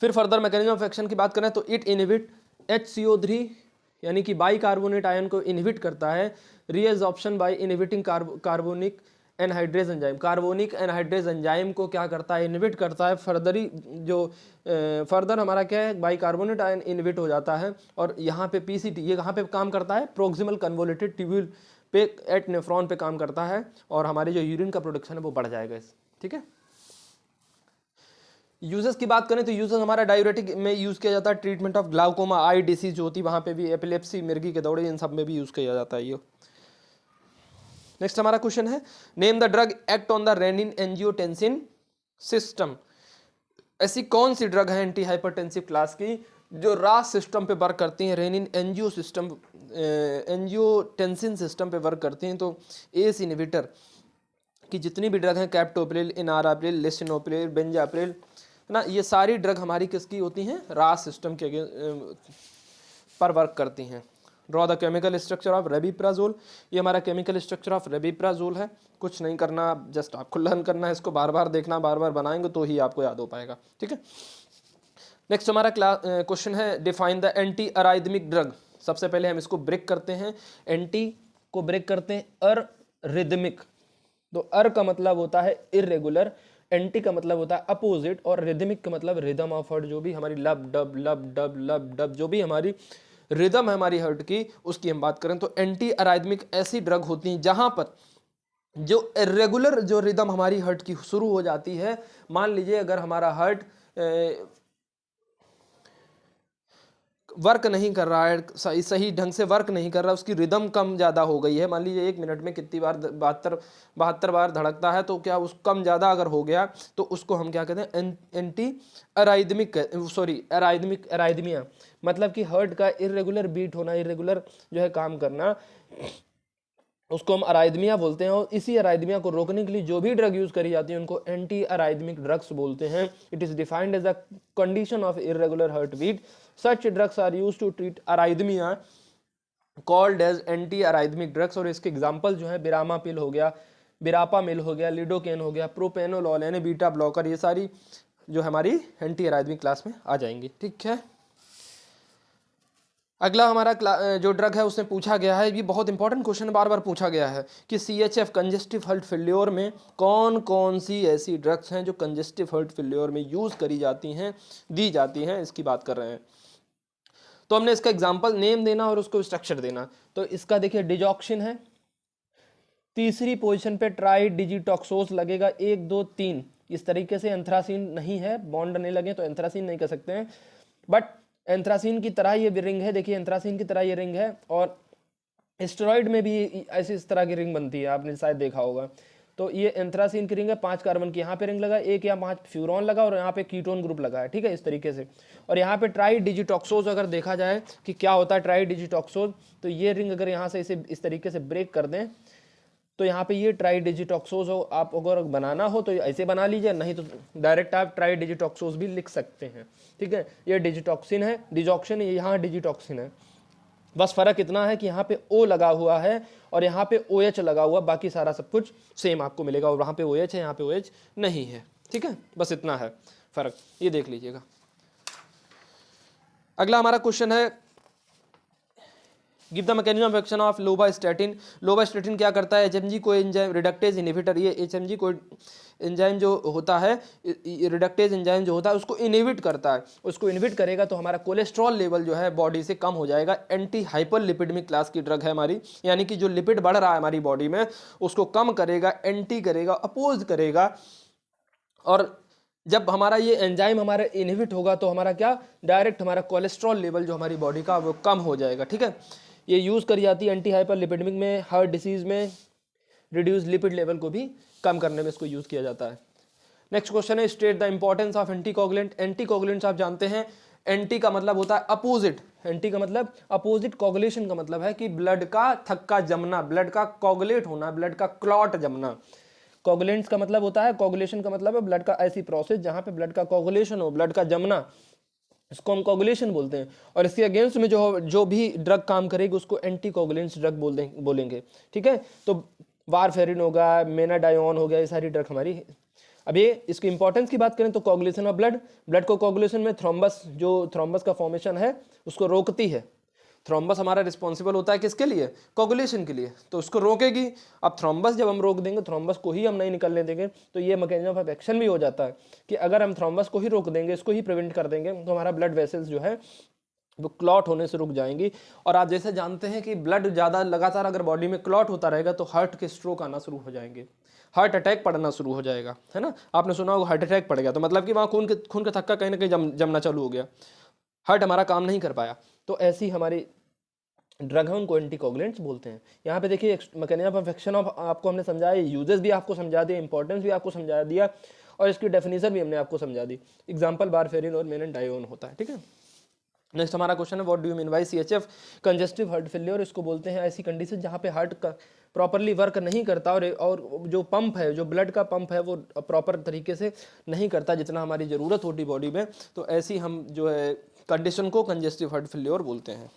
फिर फर्दर मैकेनिज्म ऑफ एक्शन की बात करें तो इट इनहिबिट HCO3 यानी कि बाई कार्बोनेट आयन को इनहिबिट करता है, reabsorption by inhibiting carbonic anhydrase enzyme. Carbonic anhydrase enzyme को क्या करता है, इनहिबिट करता है। फर्दर हमारा क्या है, बाई कार्बोनेट आयन इनहिबिट हो जाता है। और यहाँ पे PCT ये कहाँ पे काम करता है, प्रोक्सिमल कन्वोल्यूटेड ट्यूब्यूल पे एट नेफ्रॉन पे काम करता है और हमारे जो यूरिन का प्रोडक्शन है वो बढ़ जाएगा, ठीक है। यूजेस की बात करें तो यूजेस हमारा डायरेटिक में यूज किया जाता है, treatment of glaucoma I disease जो होती है वहाँ पे भी, एपिलेप्सी, मिर्गी के दौरे, इन सब में भी यूज किया जाता है ये। नेक्स्ट हमारा क्वेश्चन है name the drug act on the renin angiotensin system. ऐसी कौन सी ड्रग है एंटी हाइपरटेंसिव क्लास की जो रास सिस्टम पे वर्क करती हैं, रेनिन एंजियोटेंसिन सिस्टम पे वर्क करती हैं। तो एस इनहिबिटर की जितनी भी ड्रग हैं, कैप्टोप्रिल, इनाराप्रिल, लिसिनोप्रिल, बेंजाप्रिल ना, ये सारी ड्रग हमारी किसकी होती हैं, रास सिस्टम के पर वर्क करती हैं। Draw the chemical structure of rabeprazole. ये हमारा केमिकल स्ट्रक्चर ऑफ रेबिप्राजोल है। कुछ नहीं करना, जस्ट आपको लर्न करना है, इसको बार बार देखना, बार बार बनाएंगे तो ही आपको याद हो पाएगा, ठीक है। नेक्स्ट हमारा क्वेश्चन है डिफाइन द एंटी अराइदमिक ड्रग। सबसे पहले हम इसको ब्रेक करते हैं, एंटी को ब्रेक करते हैं, अरिदमिक। तो अर का मतलब होता है इरेगुलर, एंटी का मतलब होता है अपोजिट, और रिदमिक का मतलब रिदम ऑफ हार्ट, जो भी हमारी लब डब लब डब लब डब जो भी हमारी रिदम है हमारी हार्ट की, उसकी हम बात करें तो एंटी अराइथमिक ऐसी ड्रग होती हैं जहां पर जो इरेगुलर जो रिदम हमारी हार्ट की शुरू हो जाती है, मान लीजिए अगर हमारा हार्ट वर्क नहीं कर रहा है, सही ढंग से वर्क नहीं कर रहा, उसकी रिदम कम ज़्यादा हो गई है, मान लीजिए 1 मिनट में कितनी बार 72 बार धड़कता है, तो क्या उस कम ज़्यादा अगर हो गया तो उसको हम क्या कहते हैं, एंटी अराइदमिक, सॉरी अराइदमिया, मतलब कि हार्ट का इरेगुलर बीट होना, इरेगुलर जो है काम करना, उसको हम अराइदमिया बोलते हैं। और इसी अराइदमिया को रोकने के लिए जो भी ड्रग यूज करी जाती है उनको एंटी अराइदमिक ड्रग्स बोलते हैं। It is defined as a condition of irregular heart beat. Such drugs are use to treat arrhythmia called as antiarrhythmic drugs. और इसके एग्जाम्पल जो है बिरामापिल हो गया, बिरापामिल हो गया, लिडोकेन हो गया, प्रोपेनोलॉल यानी बीटा ब्लॉकर, ये सारी जो हमारी एंटी अराइदमिक क्लास में आ जाएंगी। ठीक है, अगला हमारा जो ड्रग है उसमें पूछा गया है, ये बहुत इंपॉर्टेंट क्वेश्चन बार बार पूछा गया है कि CHF कंजेस्टिव हार्ट फेल्योर में कौन कौन सी ऐसी ड्रग्स हैं जो कंजेस्टिव हार्ट फेल्योर में यूज करी जाती हैं, दी जाती हैं, इसकी बात कर रहे हैं। तो हमने इसका एग्जांपल नेम देना और उसको स्ट्रक्चर देना। तो इसका देखिए डिजॉक्सिन है, तीसरी पोजीशन पे ट्राई डिजिटॉक्सोज लगेगा, 1 2 3 इस तरीके से। एंथ्रासीन नहीं है, बॉन्ड नहीं लगे तो एंथ्रासीन नहीं कर सकते हैं, बट एंथ्रासीन की तरह ये रिंग है, देखिए एंथ्रासीन की तरह ये रिंग है। और स्टेरॉइड में भी ऐसी इस तरह की रिंग बनती है, आपने शायद देखा होगा। तो ये एंथ्रासीन की रिंग है, 5 कार्बन की यहाँ पे रिंग लगा, एक या 5 फ्यूरॉन लगा और यहाँ पे कीटोन ग्रुप लगा है, ठीक है, इस तरीके से। और यहाँ पे ट्राई डिजिटॉक्सोज अगर देखा जाए कि क्या होता है ट्राई डिजिटॉक्सोज, तो ये रिंग अगर यहाँ से इसे इस तरीके से ब्रेक कर दें तो यहाँ पे ये ट्राई डिजिटॉक्सोज हो, आप अगर बनाना हो तो ऐसे बना लीजिए, नहीं तो डायरेक्ट आप ट्राई डिजिटॉक्सोज भी लिख सकते हैं। ठीक है, ये डिजिटॉक्सिन है, डिजॉक्सिन, यहाँ डिजिटॉक्सिन है। बस फर्क इतना है कि यहाँ पे O लगा हुआ है और यहाँ पे OH लगा हुआ, बाकी सारा सब कुछ सेम आपको मिलेगा, और वहाँ पे OH है, यहाँ पे OH नहीं है। ठीक है, बस इतना है फर्क, ये देख लीजिएगा। अगला हमारा क्वेश्चन है, give the mechanism of action of lovastatin. Lovastatin क्या करता है, HMG coenzyme reductase inhibitor, ये HMG को एंजाइम जो होता है, रिडक्टेज एंजाइम जो होता है उसको इनहिबिट करता है। उसको इनहिबिट करेगा तो हमारा कोलेस्ट्रॉल लेवल जो है बॉडी से कम हो जाएगा। एंटी हाइपरलिपिडेमिक क्लास की ड्रग है हमारी, यानी कि जो लिपिड बढ़ रहा है हमारी बॉडी में उसको कम करेगा, एंटी करेगा, अपोज करेगा। और जब हमारा ये एंजाइम हमारा इनहिबिट होगा तो हमारा क्या, डायरेक्ट हमारा कोलेस्ट्रॉल लेवल जो हमारी बॉडी का वो कम हो जाएगा। ठीक है, ये यूज़ करी जाती है एंटी हाइपरलिपिडेमिक में, हार्ट डिसीज में रिड्यूस लिपिड लेवल को भी कम करने में इसको यूज़ किया जाता है। नेक्स्ट क्वेश्चन है, state the importance of anticoagulant. Anticoagulants आप जानते हैं, एंटी का मतलब होता है अपोजिट, एंटी का मतलब अपोजिट, कोगुलेशन का मतलब है कि ब्लड का थक्का जमना, ब्लड का कोगुलेट होना, ब्लड का क्लॉट जमना। कोगुलेंट्स का मतलब होता है, कोगुलेशन का मतलब है ब्लड का ऐसी प्रोसेस जहाँ पे ब्लड का कोगुलेशन हो, ब्लड का जमना, इसको हम कोगुलेशन बोलते हैं। और इसके अगेंस्ट में जो भी ड्रग काम करेगी उसको एंटी कोगुलेंट्स ड्रग बोलेंगे। ठीक है, तो वारफेरिन होगा, मेनाडायोन हो गया, ये सारी ड्रग हमारी। अब ये इसकी इंपॉर्टेंस की बात करें तो कोगुलेशन ऑफ ब्लड को कोगुलेशन में थ्रोम्बस, जो थ्रोम्बस का फॉर्मेशन है उसको रोकती है। थ्रोम्बस हमारा रिस्पॉन्सिबल होता है किसके लिए, कोगुलेशन के लिए, तो उसको रोकेगी। अब थ्रोम्बस जब हम रोक देंगे, थ्रोम्बस को ही हम नहीं निकलने देंगे, तो ये मैकेनिज्म ऑफ एक्शन भी हो जाता है कि अगर हम थ्रोम्बस को ही रोक देंगे, इसको ही प्रिवेंट कर देंगे, तो हमारा ब्लड वेसल्स जो है वो क्लॉट होने से रुक जाएंगी। और आप जैसे जानते हैं कि ब्लड ज़्यादा लगातार अगर बॉडी में क्लॉट होता रहेगा तो हार्ट के स्ट्रोक आना शुरू हो जाएंगे, हार्ट अटैक पड़ना शुरू हो जाएगा, है ना। आपने सुना होगा हार्ट अटैक पड़ गया तो मतलब कि वहाँ खून का थक्का कहीं ना कहीं जमना चालू हो गया, हार्ट हमारा काम नहीं कर पाया। तो ऐसी हमारी ड्रग है, उनको एंटीकोगुलेंट्स बोलते हैं। यहाँ पे देखिए मैकेनिज्म ऑफ एक्शन ऑफ आपको हमने समझाया, यूजेस भी आपको समझा दिया, इंपॉर्टेंस भी आपको समझा दिया, और इसकी डेफिनेशन भी हमने आपको समझा दी। एग्जांपल वारफेरिन और मेनाडायोन होता है। ठीक है, नेक्स्ट हमारा क्वेश्चन है, what do you mean by CHF congestive heart failure. इसको बोलते हैं ऐसी कंडीशन जहाँ पे हार्ट का प्रॉपरली वर्क नहीं करता और जो पंप है, जो ब्लड का पंप है वो प्रॉपर तरीके से नहीं करता जितना हमारी ज़रूरत होती बॉडी में, तो ऐसी हम जो है कंडीशन को कंजेस्टिव हार्ट फेलियर बोलते हैं।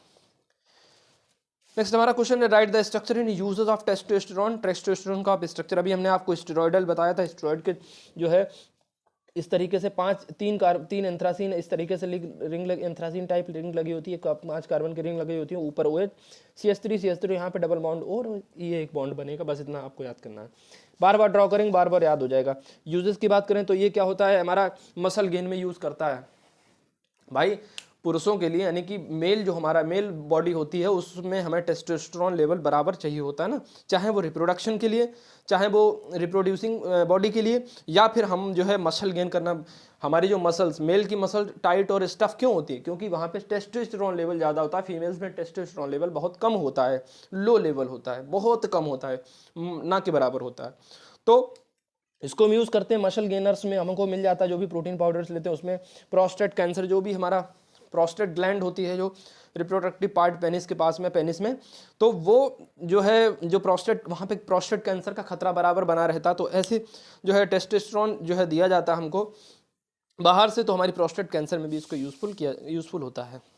नेक्स्ट हमारा क्वेश्चन है, right the structure in uses of testosterone. Testosterone का स्ट्रक्चर अभी हमने आपको स्टेरॉयडल बताया था, स्टेरॉयड के जो है इस तरीके से तीन एंथ्रासीन इस तरीके से रिंग एंथ्रासीन टाइप रिंग लगी होती है, 5 कार्बन की रिंग लगी होती है, ऊपर OH, CH3 यहाँ पे डबल बॉन्ड और ये एक बॉन्ड बनेगा। बस इतना आपको याद करना है, बार बार ड्रॉ करेंगे, बार बार याद हो जाएगा। यूजेस की बात करें तो ये क्या होता है, हमारा मसल गेन में यूज़ करता है भाई पुरुषों के लिए, यानी कि मेल जो हमारा मेल बॉडी होती है उसमें हमें टेस्टोस्टेरोन लेवल बराबर चाहिए होता है ना, चाहे वो रिप्रोडक्शन के लिए, चाहे वो रिप्रोड्यूसिंग बॉडी के लिए, या फिर हम जो है मसल गेन करना। हमारी जो मसल्स, मेल की मसल टाइट और स्टफ क्यों होती है, क्योंकि वहाँ पे टेस्टोस्टेरोन लेवल ज़्यादा होता है। फीमेल्स में टेस्टोस्टेरोन लेवल बहुत कम होता है, लो लेवल होता है, बहुत कम होता है, ना के बराबर होता है। तो इसको हम यूज़ करते हैं मसल गेनर्स में, हमको मिल जाता है जो भी प्रोटीन पाउडर्स लेते हैं उसमें। प्रोस्टेट कैंसर, जो भी हमारा प्रोस्टेट ग्लैंड होती है जो रिप्रोडक्टिव पार्ट पेनिस के पास में, पेनिस में, तो वो जो है जो प्रोस्टेट, वहाँ पे प्रोस्टेट कैंसर का खतरा बराबर बना रहता है। तो ऐसे जो है टेस्टोस्टेरोन जो है दिया जाता है हमको बाहर से, तो हमारी प्रोस्टेट कैंसर में भी इसको यूजफुल होता है।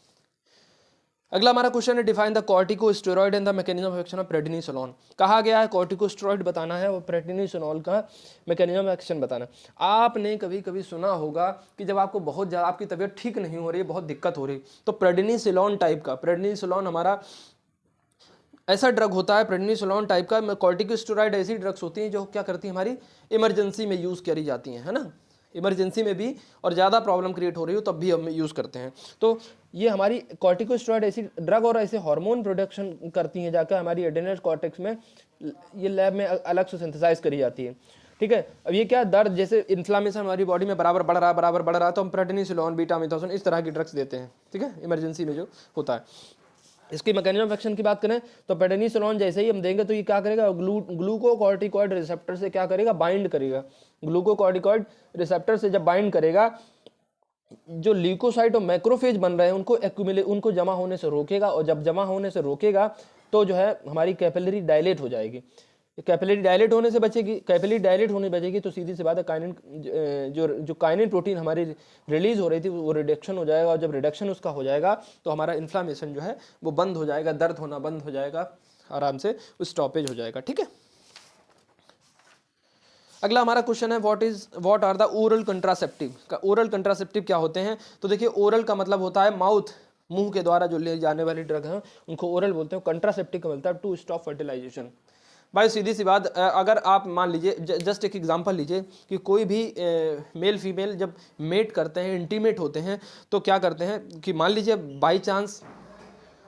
अगला हमारा क्वेश्चन है, define the corticosteroid and the mechanism of action of prednisolone. कहा गया है कॉर्टिकोस्टेरॉइड बताना है और प्रेडनिसोलोन का मैकेनिज्म ऑफ एक्शन बताना। आपने कभी कभी सुना होगा कि जब आपको बहुत ज़्यादा आपकी तबीयत ठीक नहीं हो रही, बहुत दिक्कत हो रही, तो प्रेडनिसोलोन टाइप का, प्रेडनिसोलोन हमारा ऐसा ड्रग होता है, प्रेडनिसोलोन टाइप का। कॉर्टिकोस्टेरॉइड ऐसी ड्रग्स होती हैं जो क्या करती हैं, हमारी इमरजेंसी में यूज़ करी जाती हैं, है ना, इमरजेंसी में भी, और ज़्यादा प्रॉब्लम क्रिएट हो रही हो तब भी हम यूज़ करते हैं। तो ये हमारी कॉर्टिकोस्टेरॉइड ऐसी ड्रग और ऐसे हार्मोन प्रोडक्शन करती हैं जाकर हमारी एड्रेनल कॉर्टेक्स में, ये लैब में अलग से सिंथेसाइज करी जाती है। ठीक है, अब ये क्या, दर्द जैसे इन्फ्लामेशन हमारी बॉडी में बराबर बढ़ रहा है, तो हम प्रेडनिसोलोन, बीटामिथाजोन इस तरह की ड्रग्स देते हैं। ठीक है, इमरजेंसी में जो होता है। इसकी मैकेनिज्म ऑफ एक्शन की बात करें तो प्रेडनिसोलोन जैसे ही हम देंगे तो ये क्या करेगा, ग्लूकोकॉर्टिकॉइड रिसेप्टर से क्या करेगा, बाइंड करेगा। ग्लूकोकॉर्टिकॉइड रिसेप्टर से जब बाइंड करेगा, जो ल्यूकोसाइट और मैक्रोफेज बन रहे हैं उनको जमा होने से रोकेगा, और जब जमा होने से रोकेगा तो जो है हमारी कैपिलरी डायलेट हो जाएगी। कैपिलरी डायलेट होने से बचेगी, कैपिलरी डायलेट होने बचेगी तो सीधी सी बात है, काइनिन जो काइनिन प्रोटीन हमारी रिलीज हो रही थी वो रिडक्शन हो जाएगा, और जब रिडक्शन उसका हो जाएगा तो हमारा इन्फ्लामेशन जो है वो बंद हो जाएगा, दर्द होना बंद हो जाएगा, आराम से स्टॉपेज हो जाएगा। ठीक है, अगला हमारा क्वेश्चन है, what are the oral contraceptive. Oral contraceptive क्या होते हैं, तो देखिए ओरल का मतलब होता है माउथ, मुंह के द्वारा जो ले जाने वाली ड्रग है उनको ओरल बोलते हैं। कंट्रासेप्टिव का मतलब टू स्टॉप फर्टिलाइजेशन। भाई सीधी सी बात, अगर आप मान लीजिए, जस्ट एक एग्जांपल लीजिए कि कोई भी मेल फीमेल जब मेट करते हैं, इंटीमेट होते हैं, तो क्या करते हैं कि मान लीजिए बाई चांस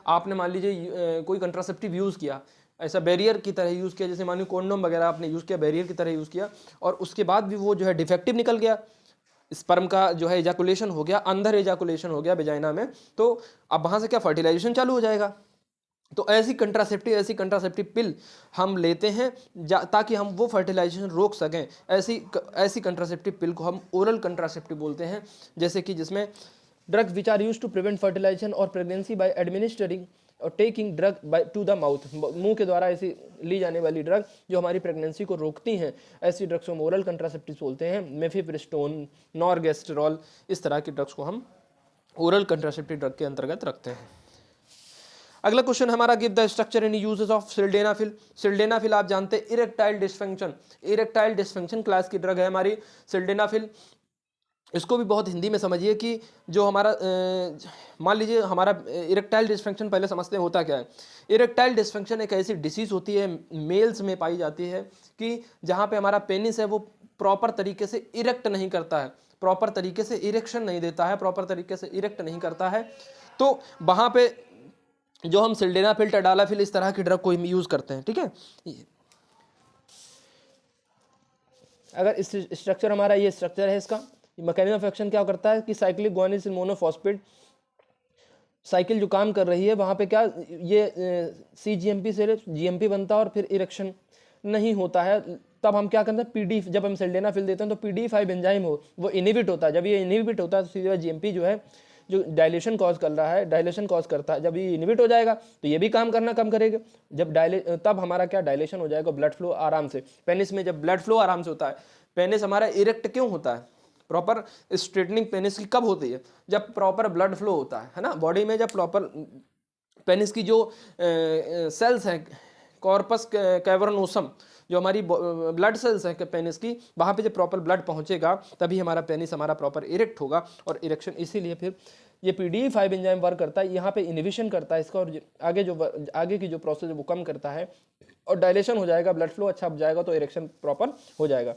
आपने मान लीजिए कोई कंट्रासेप्टिव यूज़ किया, ऐसा बैरियर की तरह यूज़ किया, जैसे मान लीजिए कॉन्डोम वगैरह आपने यूज़ किया, बैरियर की तरह यूज़ किया, और उसके बाद भी वो जो है डिफेक्टिव निकल गया, स्पर्म का जो है एजाकुलेशन हो गया, अंदर एजाकुलेशन हो गया वेजाइना में, तो अब वहाँ से क्या फर्टिलाइजेशन चालू हो जाएगा। तो ऐसी कंट्रासेप्टिव पिल हम लेते हैं ताकि हम वो फर्टिलाइजेशन रोक सकें। ऐसी कंट्रासेप्टिव पिल को हम ओरल कंट्रासेप्टिव बोलते हैं, जैसे कि जिसमें drugs which are used to prevent fertilization और प्रेगनेंसी बाय एडमिनिस्ट्रिंग और taking drug by to the mouth, मुंह के द्वारा ऐसी ली जाने वाली ड्रग जो हमारी प्रेगनेंसी को रोकती हैं, ऐसी ड्रग्स को हम ओरल कंट्रासेप्टिव बोलते हैं। मेफिप्रिस्टोन, नॉर्गेस्टेरॉल, इस तरह की ड्रग्स को हम ओरल कंट्रासेप्टिव ड्रग के अंतर्गत रखते हैं। अगला क्वेश्चन हमारा, give the structure and uses of sildenafil. Sildenafil आप जानते हैं इरेक्टाइल डिस्फंक्शन क्लास की ड्रग है हमारी सिल्डेनाफिल। इसको भी बहुत हिंदी में समझिए कि जो हमारा मान लीजिए हमारा इरेक्टाइल डिस्फंक्शन, पहले समझते हैं होता क्या है। इरेक्टाइल डिस्फंक्शन एक ऐसी डिसीज होती है, मेल्स में पाई जाती है, कि जहाँ पे हमारा पेनिस है वो प्रॉपर तरीके से इरेक्ट नहीं करता है, प्रॉपर तरीके से इरेक्शन नहीं देता है, प्रॉपर तरीके से इरेक्ट नहीं करता है, तो वहाँ पे जो हम सिल्डेनाफिल, टडालाफिल, इस तरह की ड्रग को यूज करते हैं। ठीक है, अगर इस स्ट्रक्चर हमारा ये स्ट्रक्चर है, इसका मैकेनिज्म ऑफ एक्शन क्या करता है कि साइक्लिक ग्वानिसिन मोनोफॉस्फेट साइकिल जो काम कर रही है वहाँ पे क्या, ये CGMP से GMP बनता है और फिर इरेक्शन नहीं होता है, तब हम क्या करते हैं PD, जब हम सिल्डेनाफिल देते हैं तो PD5 एंजाइम हो वो इनहिबिट होता है। जब ये इनहिबिट होता है तो सीधे GMP जो है जो डायलेशन कॉज कर रहा है, डायलेशन कॉज करता है, जब ये इनहिबिट हो जाएगा तो ये भी काम करना कम करेगा। जब तब हमारा क्या, डायलेशन हो जाएगा, ब्लड फ्लो आराम से, पेनिस में जब ब्लड फ्लो आराम से होता है, पेनिस हमारा इरेक्ट क्यों होता है, प्रॉपर स्ट्रेटनिंग पेनिस की कब होती है, जब प्रॉपर ब्लड फ्लो होता है ना बॉडी में, जब प्रॉपर पेनिस की जो सेल्स हैं कॉर्पस कैवर्नोसम, जो हमारी ब्लड सेल्स हैं पेनिस की, वहाँ पे जब प्रॉपर ब्लड पहुँचेगा तभी हमारा पेनिस हमारा प्रॉपर इरेक्ट होगा। और इरेक्शन इसीलिए फिर ये PDE5 एंजाइम वर्क करता है, यहाँ पे इनिबिशन करता है इसका, और आगे की जो प्रोसेस है वो कम करता है, और डायलेशन हो जाएगा, ब्लड फ्लो अच्छा जाएगा तो इरेक्शन प्रॉपर हो जाएगा।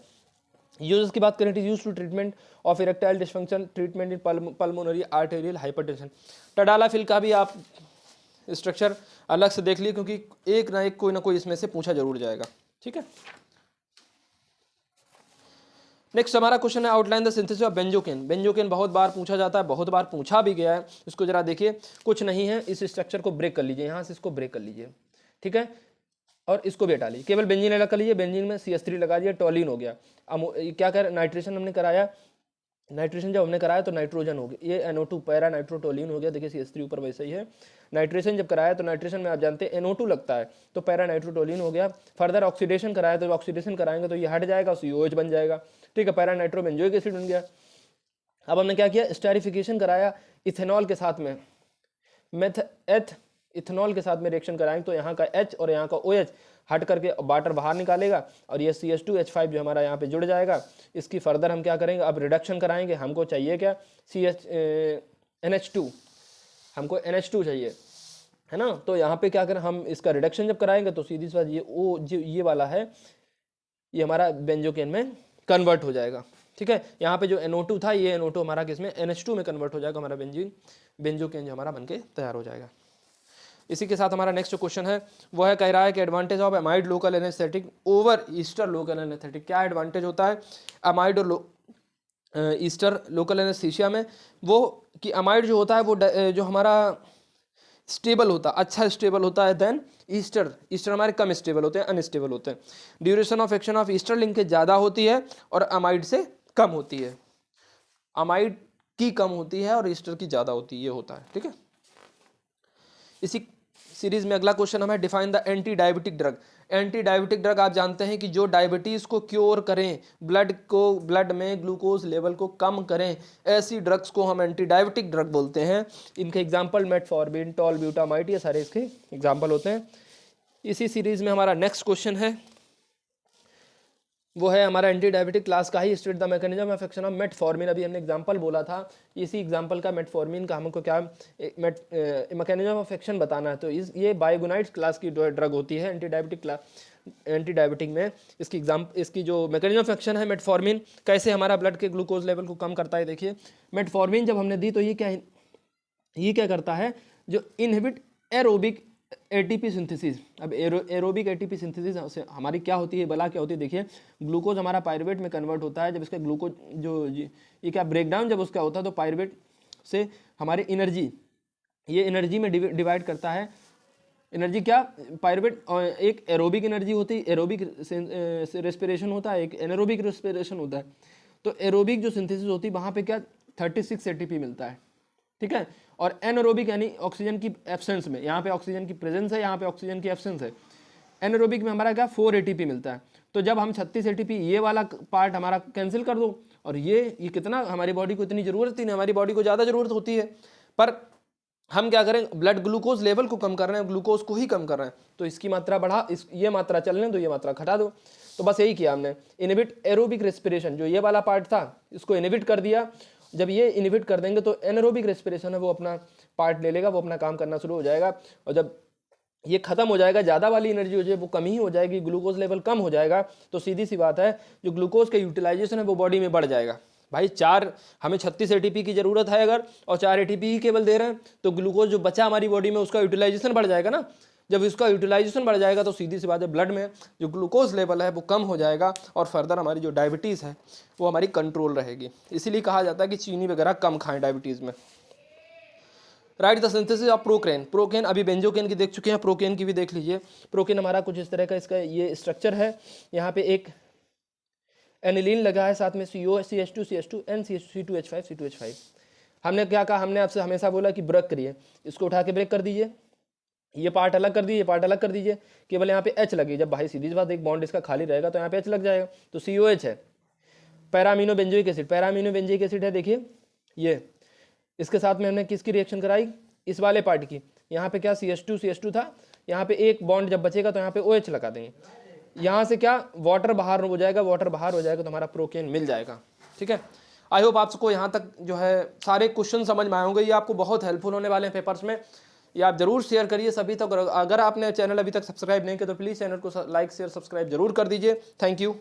यूजेस की बात करें, it is use to treatment of erectile dysfunction, treatment in pulmonary arterial hypertension. Tadalafil का भी आप स्ट्रक्चर अलग से देख लिए, क्योंकि एक ना एक कोई ना कोई इसमें से पूछा जरूर जाएगा। ठीक है, नेक्स्ट हमारा क्वेश्चन है outline the synthesis of benzocaine. Benzocaine बहुत बार पूछा जाता है, बहुत बार पूछा भी गया है। इसको जरा देखिए, कुछ नहीं है, इस स्ट्रक्चर को ब्रेक कर लीजिए, यहाँ से इसको ब्रेक कर लीजिए, ठीक है, और इसको भी हटा लीजिए, केवल बेंजीन अलग कर लीजिए, बेंजीन में CH3 लगा दिया, टोलिन हो गया। अब क्या कर, नाइट्रेशन हमने कराया, नाइट्रेशन जब हमने कराया तो नाइट्रोजन हो गया, ये NO2 पैरा नाइट्रोटोलिन हो गया, देखिए CH3 ऊपर वैसे ही है। नाइट्रेशन जब कराया तो नाइट्रेशन में आप जानते हैं NO2 लगता है, तो पैरा नाइट्रोटोलिन हो गया। फर्दर ऑक्सीडेशन कराया तो ऑक्सीडेशन कराएंगे तो ये हट जाएगा, COH बन जाएगा, ठीक है, पैरा नाइट्रोबेंजोइक एसिड बन गया। अब हमने क्या किया, स्टेरिफिकेशन कराया इथेनॉल के साथ में, इथेनॉल के साथ में रिएक्शन कराएंगे तो यहाँ का H और यहाँ का OH हट करके वाटर बाहर निकालेगा, और ये CH2H5 जो हमारा यहाँ पे जुड़ जाएगा। इसकी फर्दर हम क्या करेंगे, अब रिडक्शन कराएंगे, हमको चाहिए क्या, NH2, हमको NH2 चाहिए, है ना। तो यहाँ पे क्या करें, हम इसका रिडक्शन जब कराएंगे तो सीधी सी बात ये वाला है, ये हमारा बेंजोकेन में कन्वर्ट हो जाएगा, ठीक है। यहाँ पे जो NO2 था, ये NO2 हमारा किसमें, NH2 में कन्वर्ट हो जाएगा, हमारा बेंजोकेन जो हमारा बनके तैयार हो जाएगा। इसी के साथ हमारा नेक्स्ट क्वेश्चन है, वो है कह रहा है कि advantage of amide local anaesthetic over Easter local anaesthetic. क्या एडवांटेज होता है अमाइड और ईस्टर लोकल एनेस्थीसिया में? वो कि अमाइड जो होता है वो जो हमारा स्टेबल होता है, अच्छा स्टेबल होता है देन ईस्टर हमारे कम स्टेबल होते हैं, अनस्टेबल होते हैं। Duration of action of Easter linkage ज़्यादा होती है और अमाइड से कम होती है, अमाइड की कम होती है और ईस्टर की ज़्यादा होती है, ये होता है, ठीक है। इसी सीरीज में अगला क्वेश्चन हमें define the anti diabetic drug. Anti diabetic drug आप जानते हैं कि जो डायबिटीज को क्योर करें, ब्लड में ग्लूकोज लेवल को कम करें, ऐसी ड्रग्स को हम एंटी डायबिटिक ड्रग बोलते हैं। इनके एग्जांपल मेटफॉर्मिन, टॉलब्यूटामाइड, ये सारे इसके एग्जांपल होते हैं। इसी सीरीज में हमारा नेक्स्ट क्वेश्चन है, वो है हमारा एंटी डायबिटिक क्लास का ही, state the mechanism of action of metformin. अभी हमने एग्जांपल बोला था, इसी एग्जांपल का मेटफॉर्मिन का हमको क्या मैकेनिज्म ऑफ एक्शन बताना है। तो ये बायोगोनाइड्स क्लास की ड्रग होती है एंटी डायबिटिक में। इसकी जो मैकेनिज्म ऑफ एक्शन है मेटफॉर्मिन, कैसे हमारा ब्लड के ग्लूकोज लेवल को कम करता है। देखिए मेटफॉर्मिन जब हमने दी तो ये क्या करता है, जो इनहिबिट एरोबिक ATP सिंथेसिस। अब एरोबिक ATP सिंथेसिस से हमारी क्या होती है, बला क्या होती है, देखिए ग्लूकोज हमारा पायरुवेट में कन्वर्ट होता है। जब इसका ग्लूकोज ये क्या ब्रेकडाउन जब उसका होता है तो पायरुवेट से हमारी एनर्जी, ये एनर्जी में डिवाइड करता है। एनर्जी क्या, पायरुवेट एक एरोबिक एनर्जी होती है, एरोबिक रेस्पिरेशन होता है, एक एनारोबिक रेस्पिरेशन होता है। तो एरोबिक जो सिंथेसिस होती है वहाँ पे क्या 36 ATP मिलता है, ठीक है। और एनारोबिक यानी ऑक्सीजन की एब्सेंस में, यहाँ पे ऑक्सीजन की प्रेजेंस है, यहाँ पे ऑक्सीजन की एब्सेंस है। एनारोबिक में हमारा क्या 4 ATP मिलता है। तो जब हम 36 ATP ये वाला पार्ट हमारा कैंसिल कर दो, और ये कितना हमारी बॉडी को इतनी जरूरत ही नहीं, हमारी बॉडी को ज़्यादा जरूरत होती है, पर हम क्या करें, ब्लड ग्लूकोज लेवल को कम कर रहे हैं, ग्लूकोज को ही कम कर रहे हैं, तो इसकी मात्रा बढ़ा, ये मात्रा चलने दो, ये मात्रा घटा दो। तो बस यही किया हमने, इनहिबिट एरोबिक रेस्पिरेशन, जो ये वाला पार्ट था इसको इनहिबिट कर दिया। जब ये इनहिबिट कर देंगे तो एनारोबिक रेस्पिरेशन है वो अपना पार्ट ले लेगा, वो अपना काम करना शुरू हो जाएगा। और जब ये खत्म हो जाएगा, ज़्यादा वाली एनर्जी हो जाए वो कम ही हो जाएगी, ग्लूकोज लेवल कम हो जाएगा, तो सीधी सी बात है जो ग्लूकोज का यूटिलाइजेशन है वो बॉडी में बढ़ जाएगा। भाई हमें 36 ATP की ज़रूरत है अगर, और 4 ATP ही केवल दे रहे हैं, तो ग्लूकोज जो बचा हमारी बॉडी में उसका यूटिलाइजेशन बढ़ जाएगा ना। जब इसका यूटिलाइजेशन बढ़ जाएगा तो सीधी सी बात है ब्लड में जो ग्लूकोज लेवल है वो कम हो जाएगा, और फर्दर हमारी जो डायबिटीज़ है वो हमारी कंट्रोल रहेगी। इसीलिए कहा जाता है कि चीनी वगैरह कम खाएं डायबिटीज़ में। Right the synthesis of procaine अभी बेंजोकेन की देख चुके हैं, प्रोकेन की भी देख लीजिए। प्रोकेन हमारा कुछ इस तरह का इसका ये स्ट्रक्चर है, यहाँ पे एक एनिलीन लगा है, साथ में CH2 एंड C2H5। हमने क्या कहा, हमने आपसे हमेशा बोला कि ब्रेक करिए, इसको उठा के ब्रेक कर दीजिए, ये पार्ट अलग कर दीजिए, पार्ट अलग कर दीजिए, केवल यहाँ पे H लगी। जब भाई सीधी बात एक बॉन्ड इसका खाली रहेगा तो यहाँ पे H लग जाएगा, तो COH है। पैरामीनो बेंजोइक एसिड है, देखिए ये, इसके साथ में हमने किसकी रिएक्शन कराई, इस वाले पार्ट की। यहाँ पे क्या CH2 था, यहाँ पे एक बॉन्ड जब बचेगा तो यहाँ पे OH लगा देंगे, यहाँ से क्या वाटर बाहर हो जाएगा, वाटर बाहर हो जाएगा तो हमारा प्रोकेन मिल जाएगा। ठीक है, आई होप आपको यहाँ तक जो है सारे क्वेश्चन समझ में आए होंगे, ये आपको बहुत हेल्पफुल होने वाले हैं पेपर्स में। ये आप जरूर शेयर करिए सभी तक, अगर आपने चैनल अभी तक सब्सक्राइब नहीं किया तो प्लीज़ चैनल को लाइक शेयर सब्सक्राइब जरूर कर दीजिए। Thank you.